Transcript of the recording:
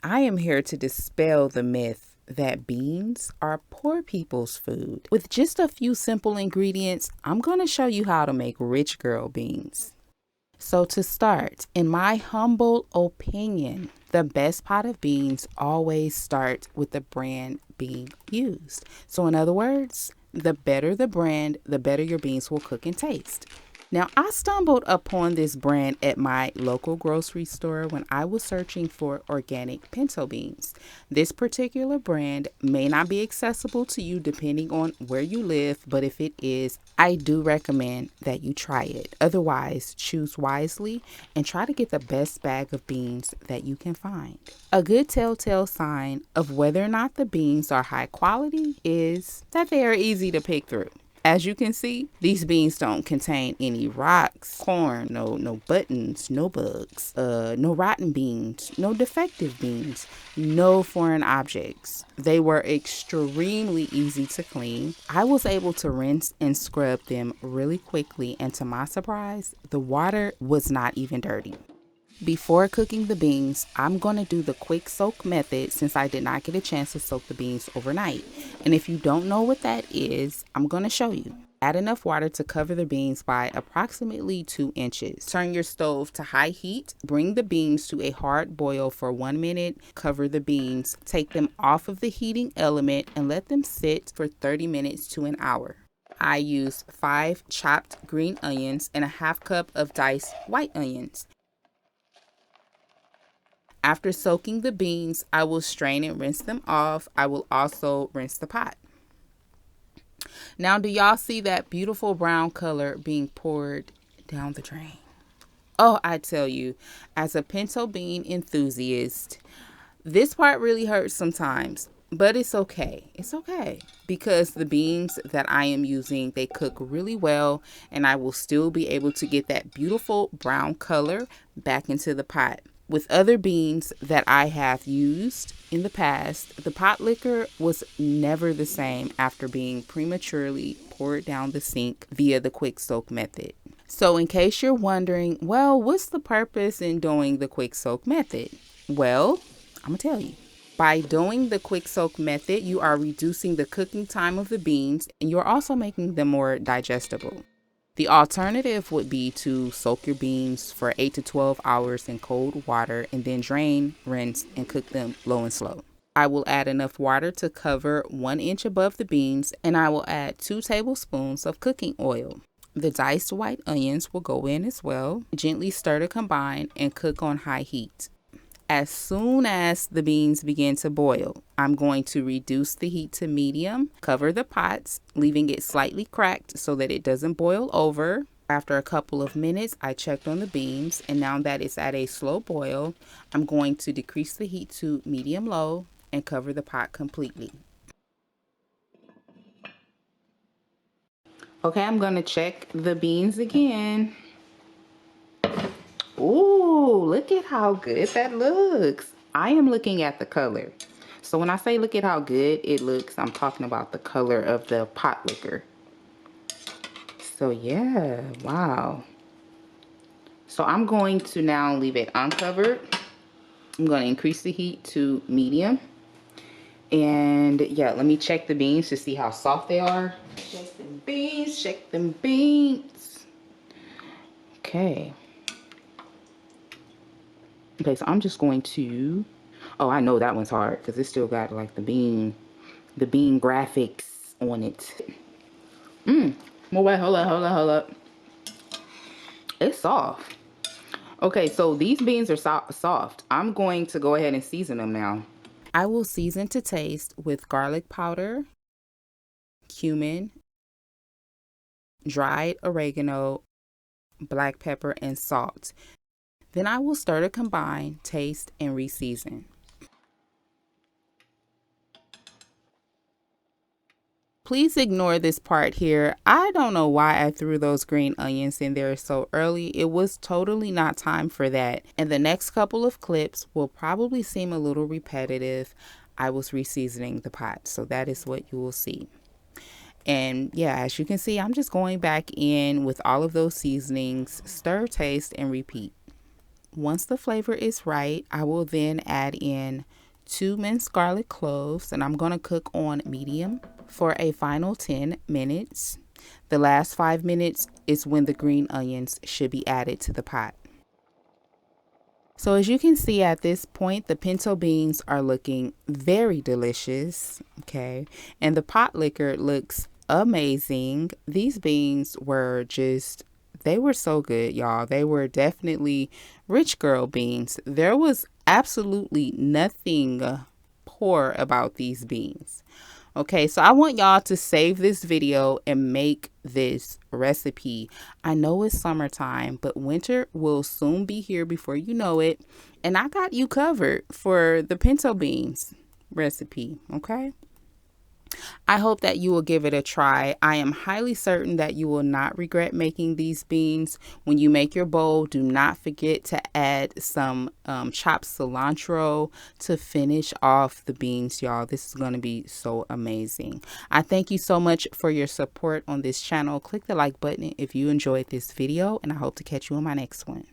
I am here to dispel the myth that beans are poor people's food. With just a few simple ingredients, I'm going to show you how to make rich girl beans. So, to start, in my humble opinion, the best pot of beans always starts with the brand being used. So, in other words, the better the brand, the better your beans will cook and taste. Now, I stumbled upon this brand at my local grocery store when I was searching for organic pinto beans. This particular brand may not be accessible to you depending on where you live, but if it is, I do recommend that you try it. Otherwise, choose wisely and try to get the best bag of beans that you can find. A good telltale sign of whether or not the beans are high quality is that they are easy to pick through. As you can see, these beans don't contain any rocks, corn, no buttons, no bugs, no rotten beans, no defective beans, no foreign objects. They were extremely easy to clean. I was able to rinse and scrub them really quickly, and to my surprise, the water was not even dirty. Before cooking the beans, I'm going to do the quick soak method since I did not get a chance to soak the beans overnight. And if you don't know what that is, I'm going to show you. Add enough water to cover the beans by approximately 2 inches. Turn your stove to high heat. Bring the beans to a hard boil for 1 minute. Cover the beans. Take them off of the heating element and let them sit for 30 minutes to an hour. I used 5 chopped green onions and a half cup of diced white onions. After soaking the beans, I will strain and rinse them off. I will also rinse the pot. Now, do y'all see that beautiful brown color being poured down the drain? Oh, I tell you, as a pinto bean enthusiast, this part really hurts sometimes, but it's okay. It's okay because the beans that I am using, they cook really well, and I will still be able to get that beautiful brown color back into the pot. With other beans that I have used in the past, the pot liquor was never the same after being prematurely poured down the sink via the quick soak method. So in case you're wondering, well, what's the purpose in doing the quick soak method? Well, I'm going to tell you. By doing the quick soak method, you are reducing the cooking time of the beans and you're also making them more digestible. The alternative would be to soak your beans for 8 to 12 hours in cold water and then drain, rinse, and cook them low and slow. I will add enough water to cover 1 inch above the beans, and I will add 2 tablespoons of cooking oil. The diced white onions will go in as well. Gently stir to combine and cook on high heat. As soon as the beans begin to boil, I'm going to reduce the heat to medium, cover the pots, leaving it slightly cracked so that it doesn't boil over. After a couple of minutes, I checked on the beans, and now that it's at a slow boil, I'm going to decrease the heat to medium-low and cover the pot completely. Okay, I'm going to check the beans again. Ooh, look at how good that looks. I am looking at the color. So when I say look at how good it looks, I'm talking about the color of the pot liquor. So yeah, wow. So I'm going to now leave it uncovered. I'm going to increase the heat to medium. And yeah, let me check the beans to see how soft they are. Check them beans, check them beans. Okay. Okay, so I'm just going to, oh, I know that one's hard because it's still got like the bean graphics on it. Well, wait, hold up. It's soft. Okay, so these beans are soft. I'm going to go ahead and season them now. I will season to taste with garlic powder, cumin, dried oregano, black pepper, and salt. Then I will stir to combine, taste, and reseason. Please ignore this part here. I don't know why I threw those green onions in there so early. It was totally not time for that. And the next couple of clips will probably seem a little repetitive. I was reseasoning the pot, so that is what you will see. And yeah, as you can see, I'm just going back in with all of those seasonings, stir, taste, and repeat. Once the flavor is right, I will then add in 2 minced garlic cloves, and I'm going to cook on medium for a final 10 minutes. The last 5 minutes is when the green onions should be added to the pot. So as you can see at this point, the pinto beans are looking very delicious, okay? And the pot liquor looks amazing. These beans were they were so good, y'all. They were definitely rich girl beans. There was absolutely nothing poor about these beans. Okay, so I want y'all to save this video and make this recipe. I know it's summertime, but winter will soon be here before you know it. And I got you covered for the pinto beans recipe, okay? I hope that you will give it a try. I am highly certain that you will not regret making these beans. When you make your bowl, do not forget to add some chopped cilantro to finish off the beans, y'all. This is going to be so amazing. I thank you so much for your support on this channel. Click the like button if you enjoyed this video, and I hope to catch you on my next one.